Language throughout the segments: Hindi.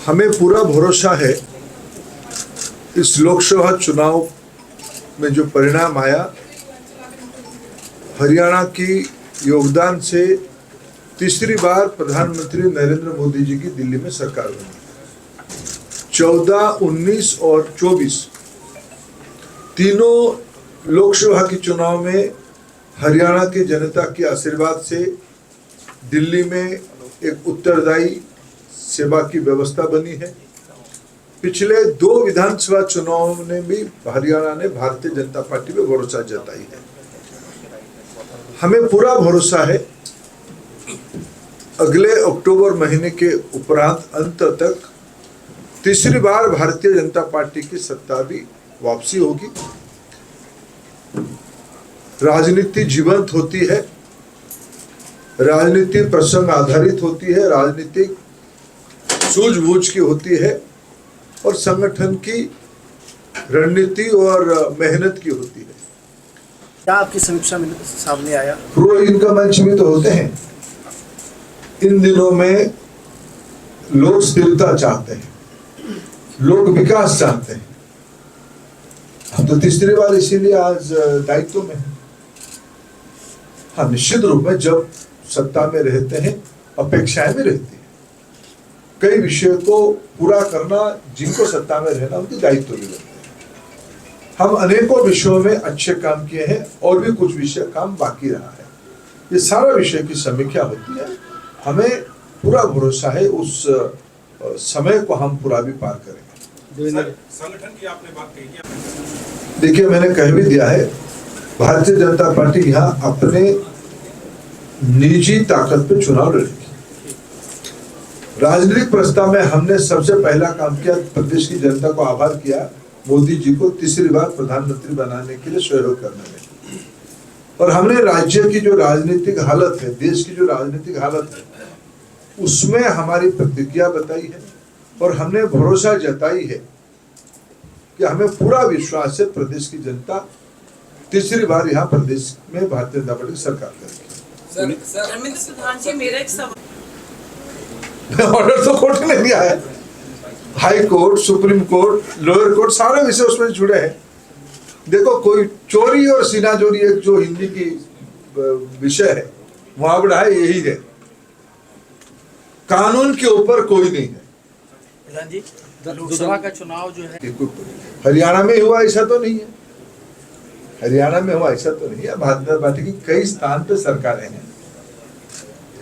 हमें पूरा भरोसा है इस लोकसभा चुनाव में जो परिणाम आया, हरियाणा की योगदान से तीसरी बार प्रधानमंत्री नरेंद्र मोदी जी की दिल्ली में सरकार बनी। 14, 19 और 24 तीनों लोकसभा के चुनाव में हरियाणा की जनता के आशीर्वाद से दिल्ली में एक उत्तरदायी सेवा की व्यवस्था बनी है। पिछले 2 विधानसभा चुनाव में भी हरियाणा ने भारतीय जनता पार्टी पे भरोसा जताई है। हमें पूरा भरोसा है अगले अक्टूबर महीने के उपरांत अंत तक तीसरी बार भारतीय जनता पार्टी की सत्ता भी वापसी होगी। राजनीति जीवंत होती है, राजनीति प्रसंग आधारित होती है, राजनीतिक सूझबूझ की होती है और संगठन की रणनीति और मेहनत की होती है। क्या आपकी समीक्षा में सामने आया? प्रो इनका मंच भी तो होते हैं। इन दिनों में लोग स्थिरता चाहते हैं, लोग विकास चाहते हैं। हम तो तीसरी बार इसीलिए आज दायित्व में हैं। हाँ, निश्चित रूप में जब सत्ता में रहते हैं अपेक्षाएं भी रहती हैं। कई विषयों को पूरा करना, जिनको सत्ता में रहना उनकी दायित्व भी रहते हैं। हम अनेकों विषयों में अच्छे काम किए हैं और भी कुछ विषय काम बाकी रहा है। ये सारा विषय की समीक्षा होती है। हमें पूरा भरोसा है उस समय को हम पूरा भी पार करेंगे। संगठन की आपने बात कही। देखिए, मैंने कह भी दिया है, भारतीय जनता पार्टी यहाँ अपने निजी ताकत पे चुनाव लड़ेगी। राजनीतिक प्रस्ताव में हमने सबसे पहला काम किया, प्रदेश की जनता को आभार किया मोदी जी को तीसरी बार प्रधानमंत्री बनाने के लिए सहयोग करने में। और हमने राज्य की जो राजनीतिक हालत है, देश की जो राजनीतिक हालत है, उसमें हमारी प्रतिक्रिया बताई है और हमने भरोसा जताई है कि हमें पूरा विश्वास है प्रदेश की जनता तीसरी बार यहाँ प्रदेश में भारतीय जनता पार्टी सरकार करेगी। ऑर्डर तो कोर्ट ने दिया है। High court, supreme court, lower court, सारे विषय उसमें जुड़े हैं। देखो, कोई चोरी और सीना चोरी एक जो हिंदी की विषय है, मुहावरा है, यही है। कानून के ऊपर कोई नहीं है। प्रधान जी, लोकसभा का चुनाव जो है हरियाणा में हुआ ऐसा तो नहीं है। हरियाणा में हुआ ऐसा तो नहीं है। भारतीय जनता पार्टी की कई स्थान पे सरकारें हैं,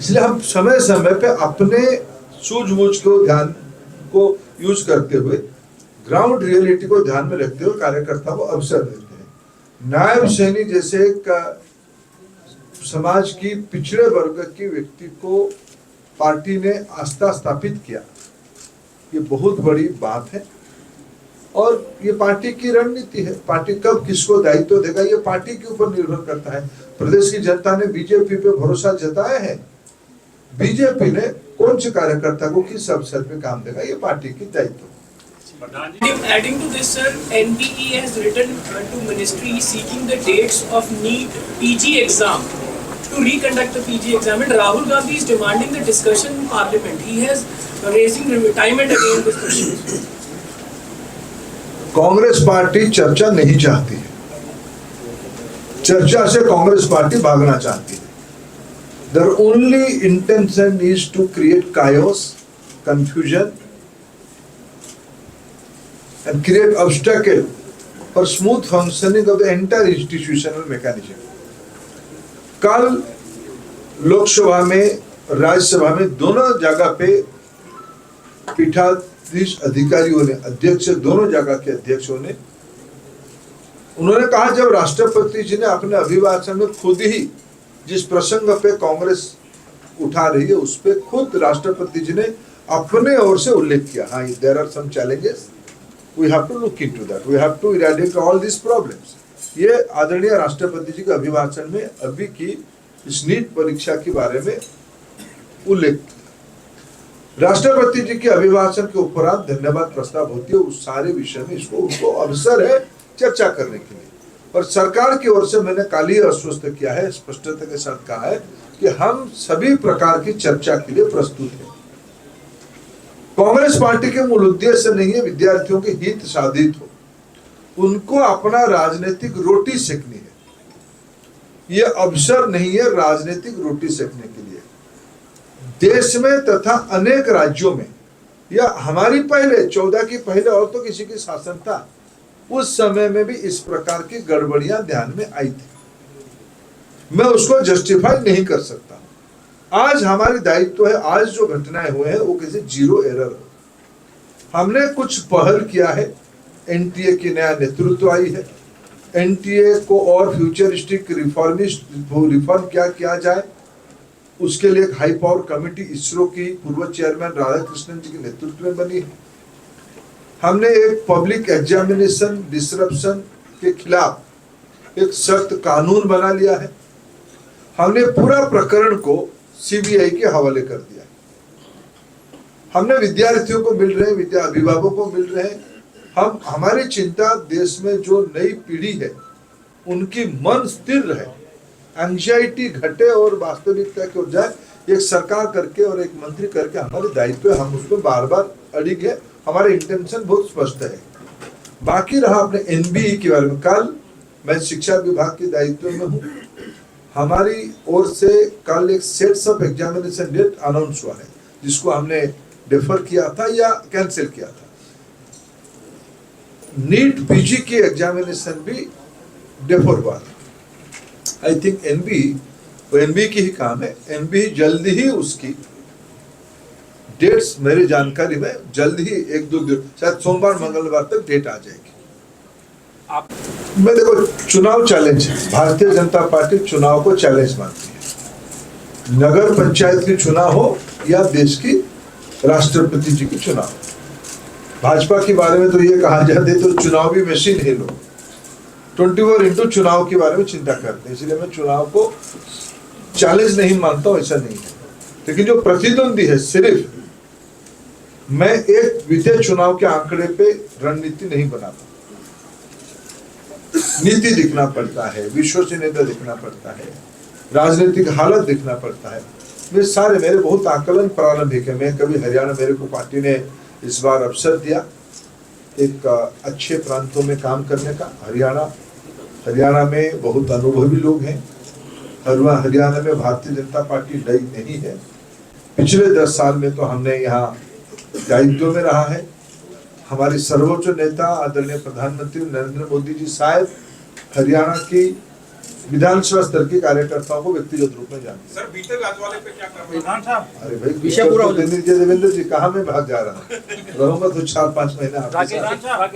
इसलिए हम समय समय पे अपने सूझबूझ को ध्यान को यूज करते हुए, ग्राउंड रियलिटी को ध्यान में रखते हुए कार्यकर्ता को अवसर देते हैं। नायब सैनी जैसे एक समाज की पिछड़े वर्ग की व्यक्ति को पार्टी ने आस्था स्थापित किया, ये बहुत बड़ी बात है और ये पार्टी की रणनीति है। पार्टी कब किसको दायित्व देगा ये पार्टी के ऊपर निर्भर करता है। प्रदेश की जनता ने बीजेपी पे भरोसा जताया है। बीजेपी ने कौन से कार्यकर्ता को किस अवसर पे काम देगा, ये पार्टी की दायित्व। Adding to this, sir, NPE has written to ministry seeking the dates of NEET PG exam to reconduct the PG exam, and Rahul Gandhi is demanding the discussion in Parliament. He has raising time and again this question. Congress party चर्चा नहीं चाहती है। चर्चा से कांग्रेस पार्टी भागना चाहती है। Their only intention is to create chaos, confusion, and create obstacle for smooth functioning of the entire institutional mechanism. कल लोकसभा में, राज्यसभा में दोनों जगह पे पीठाधीश अधिकारियों ने, अध्यक्ष, दोनों जगह के अध्यक्षों ने, उन्होंने कहा जब राष्ट्रपति जी ने अपने अभिभाषण में खुद ही जिस प्रसंग पे कांग्रेस उठा रही है उस पे खुद राष्ट्रपति जी ने अपने ओर से उल्लेख किया, हाँ, there are some challenges, we have to look into that, we have to eradicate all this problems. ये आदरणीय राष्ट्रपति जी के अभिभाषण में अभी की इस नीट परीक्षा के बारे में उल्लेख। राष्ट्रपति जी के अभिभाषण के उपरांत धन्यवाद प्रस्ताव होती है उस सारे विषय में, इसको उनको अवसर है चर्चा करने के लिए। और सरकार की ओर से मैंने कल ही आश्वस्त किया है, स्पष्टता के साथ कहा है कि हम सभी प्रकार की चर्चा के लिए प्रस्तुत हैं। कांग्रेस पार्टी के मूल उद्देश्य नहीं है विद्यार्थियों के हित साधित हो, उनको अपना राजनीतिक रोटी सेकनी है। ये अवसर नहीं है राजनीतिक रोटी सेकने के लिए। देश में तथा अनेक राज्यों में, या हमारी पहले 14 की पहले और तो किसी की शासन था, उस समय में भी इस प्रकार की गड़बड़ियां ध्यान में आई थी। मैं उसको जस्टिफाई नहीं कर सकता। आज हमारी दायित्व है, आज जो घटनाएं हुए हैं वो किसी जीरो एरर हो। हमने कुछ पहल किया है, एनटीए की नया नेतृत्व आई है, एनटीए को और फ्यूचरिस्टिक रिफॉर्म क्या किया जाए उसके लिए एक हाई पावर कमेटी इसरो की पूर्व चेयरमैन राधाकृष्णन जी के नेतृत्व में बनी है। हमने एक पब्लिक एग्जामिनेशन डिसरप्शन के खिलाफ एक सख्त कानून बना लिया है। हमने पूरा प्रकरण को सीबीआई के हवाले कर दिया। हमने विद्यार्थियों को मिल रहे, अभिभावकों को मिल रहे, हमारी चिंता देश में जो नई पीढ़ी है उनकी मन स्थिर रहे, एंग्जाइटी घटे और वास्तविकता की ओर जाए। एक सरकार करके और एक मंत्री करके हमारे दायित्व है, हम उसमें बार बार अड़िग है, हमारे इंटेंशन बहुत स्पष्ट है। बाकी रहा अपने एनबीई के बारे में, कल मैं शिक्षा विभाग के दायित्व में हूँ, हमारी ओर से कल एक sets of examination date announce हुआ है जिसको हमने डिफर किया था या कैंसिल किया था। नीट पीजी की एग्जामिनेशन भी डिफर हुआ था। आई थिंक एनबीई की ही काम है, एनबीई जल्दी ही उसकी डेट्स मेरी जानकारी में जल्द ही 1-2 दिन, शायद सोमवार मंगलवार तक डेट आ जाएगी। आप मैं देखो, चुनाव चैलेंज है, भारतीय जनता पार्टी चुनाव को चैलेंज मानती है। नगर पंचायत की चुनाव हो या देश की राष्ट्रपति जी की चुनाव। भाजपा के बारे में तो ये कहा जाता है तो चुनावी मशीन है, लोग 24 चुनाव के बारे में चिंता करते हैं, इसलिए मैं चुनाव को चैलेंज नहीं मानता हूं, ऐसा नहीं है। लेकिन जो प्रतिद्वंदी है, सिर्फ मैं एक वित्तीय चुनाव के आंकड़े पे रणनीति नहीं बनाता। नीति दिखना पड़ता है, विश्वसनीयता दिखना पड़ता है, राजनीतिक हालत दिखना पड़ता है। मेरे बहुत आकलन प्रारंभिक है। मैं कभी हरियाणा, मेरे को पार्टी ने इस बार अवसर दिया एक अच्छे प्रांतों में काम करने का। हरियाणा में बहुत अनुभवी लोग हैं। हरियाणा में भारतीय जनता पार्टी नई नहीं है। पिछले 10 साल में तो हमने यहाँ दायित्व में रहा है। हमारे सर्वोच्च नेता आदरणीय प्रधानमंत्री नरेंद्र मोदी जी शायद हरियाणा की विधानसभा स्तर के कार्यकर्ताओं को व्यक्तिगत रूप में जानते हैं। सर, बीते गाजवाले पे क्या कर विधान साहब, अरे भाई, विषय पूरा हो जाए। देवेंद्र जी कहाँ मैं भाग जा रहा हूँ, रहूंगा तो 4-5 महीने आपके साथ।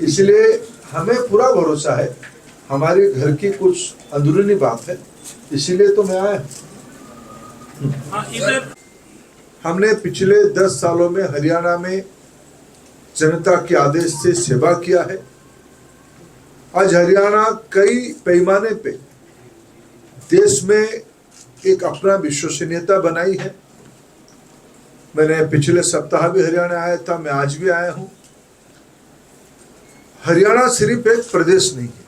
इसलिए हमें पूरा भरोसा है, हमारे घर की कुछ अंदरूनी बात है, इसीलिए तो मैं आया। हमने पिछले 10 सालों में हरियाणा में जनता के आदेश से सेवा किया है। आज हरियाणा कई पैमाने पे देश में एक अपना विश्वसनीयता बनाई है। मैंने पिछले सप्ताह भी हरियाणा आया था, मैं आज भी आया हूं। हरियाणा सिर्फ एक प्रदेश नहीं है,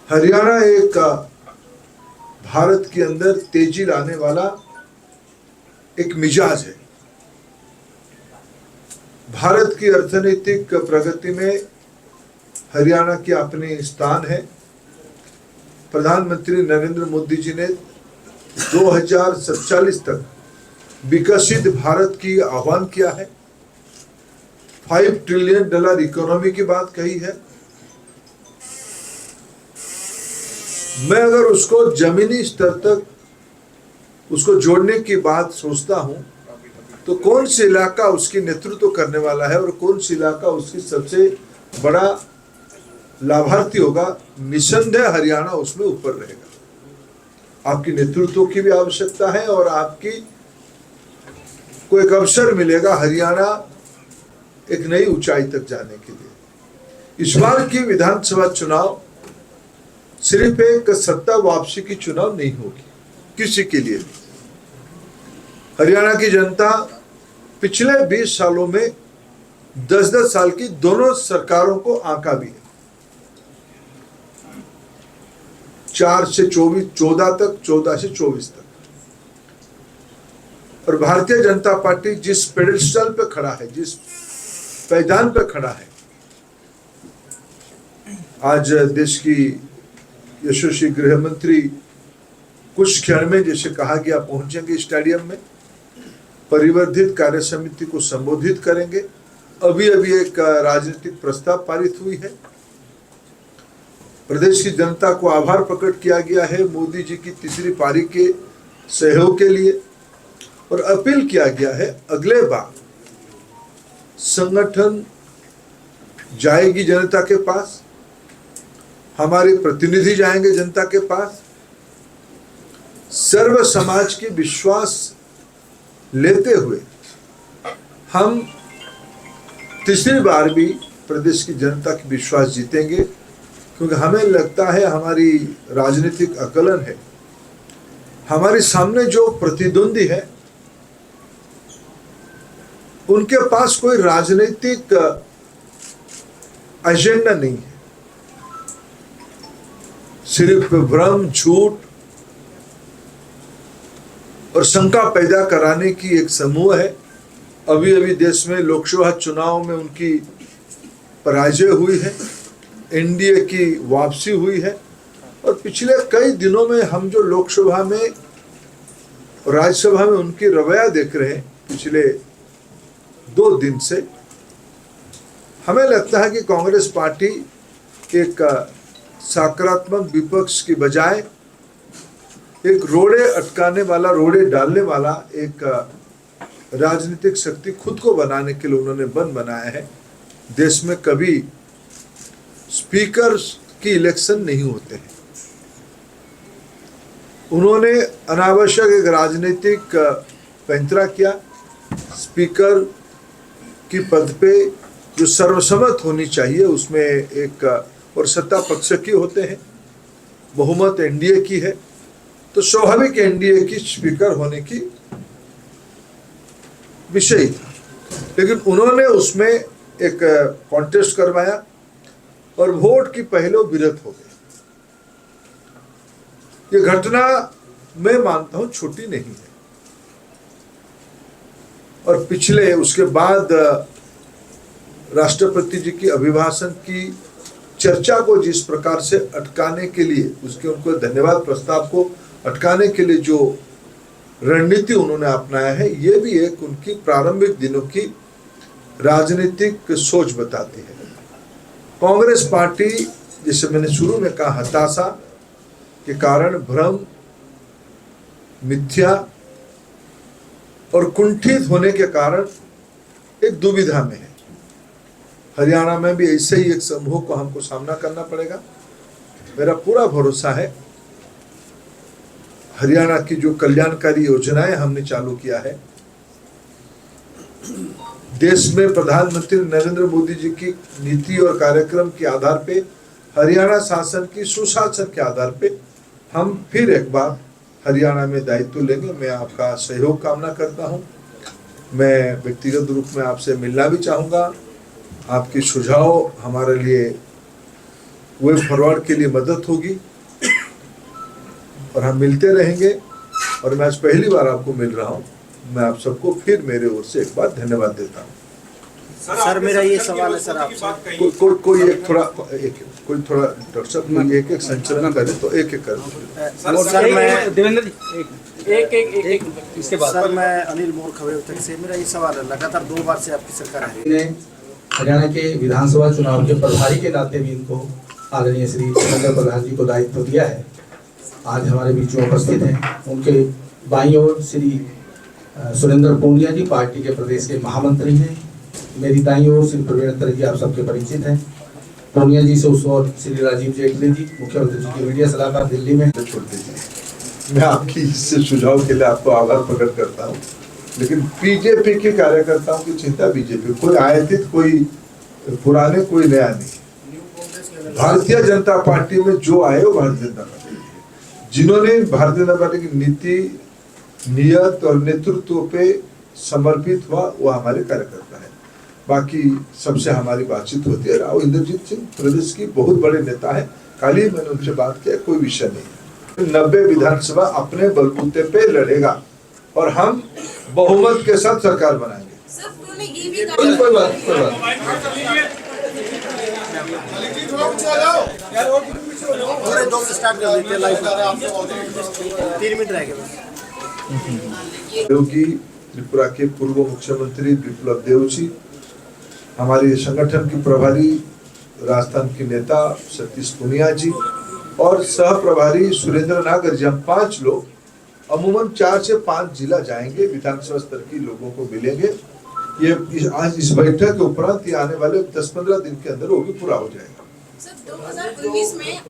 हरियाणा एक भारत के अंदर तेजी लाने वाला एक मिजाज है। भारत की अर्थनैतिक प्रगति में हरियाणा की अपनी स्थान है। प्रधानमंत्री नरेंद्र मोदी जी ने 2047 तक विकसित भारत की आह्वान किया है। $5 ट्रिलियन इकोनॉमी की बात कही है। मैं अगर उसको जमीनी स्तर तक उसको जोड़ने की बात सोचता हूं तो कौन सा इलाका उसकी नेतृत्व करने वाला है और कौन सा इलाका उसकी सबसे बड़ा लाभार्थी होगा, निसंदेह हरियाणा उसमें ऊपर रहेगा। आपकी नेतृत्व की भी आवश्यकता है और आपकी को एक अवसर मिलेगा हरियाणा एक नई ऊंचाई तक जाने के लिए। इस बार की विधानसभा चुनाव सिर्फ एक सत्ता वापसी की चुनाव नहीं होगी किसी के लिए भी। हरियाणा की जनता पिछले 20 सालों में 10-10 साल की दोनों सरकारों को आंका भी है। 4 से 24, 14 तक, 14 से 24 तक। और भारतीय जनता पार्टी जिस पेडेस्टल पे खड़ा है, जिस पैदान पे खड़ा है, आज देश की यशस्वी गृह मंत्री कुछ क्षण में जैसे कहा गया पहुंचेंगे स्टेडियम में, परिवर्धित कार्य समिति को संबोधित करेंगे। अभी अभी एक राजनीतिक प्रस्ताव पारित हुई है। प्रदेश की जनता को आभार प्रकट किया गया है मोदी जी की तीसरी पारी के सहयोग के लिए, और अपील किया गया है अगले बार संगठन जाएगी जनता के पास, हमारे प्रतिनिधि जाएंगे जनता के पास, सर्व समाज की विश्वास लेते हुए हम तीसरी बार भी प्रदेश की जनता की विश्वास जीतेंगे, क्योंकि हमें लगता है हमारी राजनीतिक आकलन है, हमारे सामने जो प्रतिद्वंदी है उनके पास कोई राजनीतिक एजेंडा नहीं है, सिर्फ भ्रम, झूठ और शंका पैदा कराने की एक समूह है। अभी अभी देश में लोकसभा चुनाव में उनकी पराजय हुई है, एनडीए की वापसी हुई है, और पिछले कई दिनों में हम जो लोकसभा में और राज्यसभा में उनकी रवैया देख रहे हैं पिछले 2 दिन से, हमें लगता है कि कांग्रेस पार्टी एक सकारात्मक विपक्ष की बजाय एक रोड़े अटकाने वाला, रोड़े डालने वाला एक राजनीतिक शक्ति खुद को बनाने के लिए उन्होंने बन बनाया है। देश में कभी स्पीकर की इलेक्शन नहीं होते हैं। उन्होंने अनावश्यक एक राजनीतिक पैंतरा किया। स्पीकर की पद पे जो सर्वसम्मत होनी चाहिए उसमें एक और सत्ता पक्ष की होते हैं, बहुमत एनडीए की है, तो स्वाभाविक एनडीए की स्पीकर होने की विषय था, लेकिन उन्होंने उसमें एक कॉन्टेस्ट करवाया और वोट की पहले विरत हो गए। ये घटना मैं मानता हूं छोटी नहीं है, और पिछले उसके बाद राष्ट्रपति जी की अभिभाषण की चर्चा को जिस प्रकार से अटकाने के लिए, उसके उनको धन्यवाद प्रस्ताव को अटकाने के लिए जो रणनीति उन्होंने अपनाया है, ये भी एक उनकी प्रारंभिक दिनों की राजनीतिक सोच बताती है। कांग्रेस पार्टी, जैसे मैंने शुरू में कहा, हताशा के कारण, भ्रम, मिथ्या और कुंठित होने के कारण एक दुविधा में है। हरियाणा में भी ऐसे ही एक समूह को हमको सामना करना पड़ेगा। मेरा पूरा भरोसा है हरियाणा की जो कल्याणकारी योजनाएं हमने चालू किया है, देश में प्रधानमंत्री नरेंद्र मोदी जी की नीति और कार्यक्रम के आधार पे, हरियाणा शासन की सुशासन के आधार पे हम फिर एक बार हरियाणा में दायित्व लेंगे। मैं आपका सहयोग कामना करता हूं। मैं व्यक्तिगत रूप में आपसे मिलना भी चाहूँगा। आपकी सुझाव हमारे लिए वे फॉरवर्ड के लिए मदद होगी और हम मिलते रहेंगे। और मैं आज पहली बार आपको मिल रहा हूँ। मैं आप सबको फिर मेरे ओर से एक बार धन्यवाद देता हूँ। सर मेरा ये सवाल है सर आपसे, कोई डॉक्टर साहब कोई एक संचलन करे तो एक कर। सर मैं देवेंद्र जी एक इसके बाद सर मैं अनिल मोर खबरें से, मेरा ये सवाल है, लगातार 2 बार से आपकी सरकार है, हरियाणा के विधानसभा चुनाव के प्रभारी के नाते भी इनको आदरणीय श्री सुरेंद्र प्रधान जी को दायित्व दिया है। आज हमारे बीच में उपस्थित हैं। उनके बाईं ओर श्री सुरेंद्र पूनिया जी पार्टी के प्रदेश के महामंत्री हैं। मेरी दाईं ओर श्री प्रवीण जी आप सबके परिचित हैं। पूनिया जी से उस ओर श्री राजीव जेटली जी, मुख्यमंत्री जी के मीडिया सलाहकार दिल्ली में। छोड़ दीजिए, मैं आपकी इससे सुझाव के लिए आपको आभार प्रकट करता हूँ, लेकिन बीजेपी के कार्यकर्ताओं की चिंता बीजेपी, कोई आयातित, कोई पुराने, कोई नया नहीं। भारतीय जनता पार्टी में जो आए वो भारतीय जनता पार्टी, जिन्होंने भारतीय जनता पार्टी की नीति, नियत और नेतृत्व पे समर्पित हुआ, वो हमारे कार्यकर्ता है। बाकी सबसे हमारी बातचीत होती है। राव इंद्रजीत सिंह प्रदेश की बहुत बड़े नेता है, कल ही मैंने उनसे बात किया, कोई विषय नहीं है। 90 विधानसभा अपने बलबूते पे लड़ेगा और हम बहुमत के साथ सरकार बनाएंगे। सर उन्होंने ये भी कोई बात कोई बात। पूरे 2 से स्टार्ट कर देते हैं लाइव 3 मिनट रह गए बस। क्योंकि त्रिपुरा के पूर्व मुख्यमंत्री विप्लव देव जी, हमारे संगठन की प्रभारी राजस्थान के नेता सतीश पुनिया जी और सह प्रभारी सुरेंद्र नागर जी, हम 5 लोग अमूमन 4 से 5 जिला जाएंगे, विधानसभा स्तर की लोगों को मिलेंगे। ये आज इस बैठक के उपरांत ये आने वाले 10-15 दिन के अंदर वो भी पूरा हो जाएगा। सर 2019 में